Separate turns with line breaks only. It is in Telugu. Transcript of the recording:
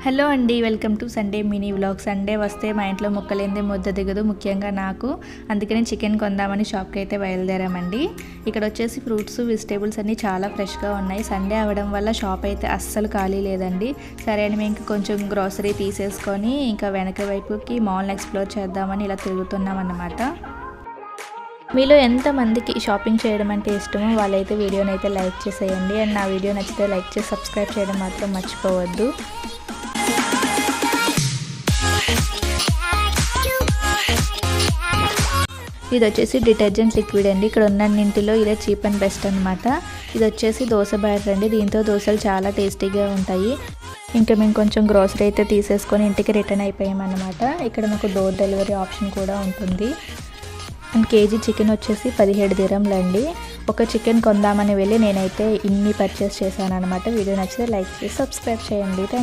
హలో అండి, welcome to Sunday mini vlog. Sunday వస్తే మా ఇంట్లో ముక్కలేందే ముద్ద దిగదు, ముఖ్యంగా నాకు. అందుకని చికెన్ కొందామని షాప్కి అయితే బయలుదేరామండి. ఇక్కడ వచ్చేసి ఫ్రూట్స్, వెజిటేబుల్స్ అన్నీ చాలా ఫ్రెష్గా ఉన్నాయి. సండే అవ్వడం వల్ల షాప్ అయితే అస్సలు ఖాళీ లేదండి. సరే అని మేము ఇంకా కొంచెం గ్రాసరీ తీసేసుకొని ఇంకా వెనక వైపుకి మాల్ని ఎక్స్ప్లోర్ చేద్దామని ఇలా తిరుగుతున్నాం అన్నమాట. మీలో ఎంతమందికి షాపింగ్ చేయడం అంటే ఇష్టమో వాళ్ళైతే వీడియోని అయితే లైక్ చేసేయండి. అండ్ నా వీడియో నచ్చితే లైక్ చేసి సబ్స్క్రైబ్ చేయడం మాత్రం మర్చిపోవద్దు. ఇది వచ్చేసి డిటర్జెంట్ లిక్విడ్ అండి. ఇక్కడ ఉన్నన్నింటిలో ఇదే చీప్ అండ్ బెస్ట్ అనమాట. ఇది వచ్చేసి దోశ బ్యాటర్ అండి. దీంతో దోశలు చాలా టేస్టీగా ఉంటాయి. ఇంకా మేము కొంచెం గ్రోసరీ అయితే తీసేసుకొని ఇంటికి రిటర్న్ అయిపోయామన్నమాట. ఇక్కడ మాకు డోర్ డెలివరీ ఆప్షన్ కూడా ఉంటుంది. అండ్ కేజీ చికెన్ వచ్చేసి 17 దిరమ్లు అండి. ఒక చికెన్ కొందామని వెళ్ళి నేనైతే ఇన్ని పర్చేస్ చేశాను అనమాట. వీడియో నచ్చితే లైక్ చేసి సబ్స్క్రైబ్ చేయండి. Thank you.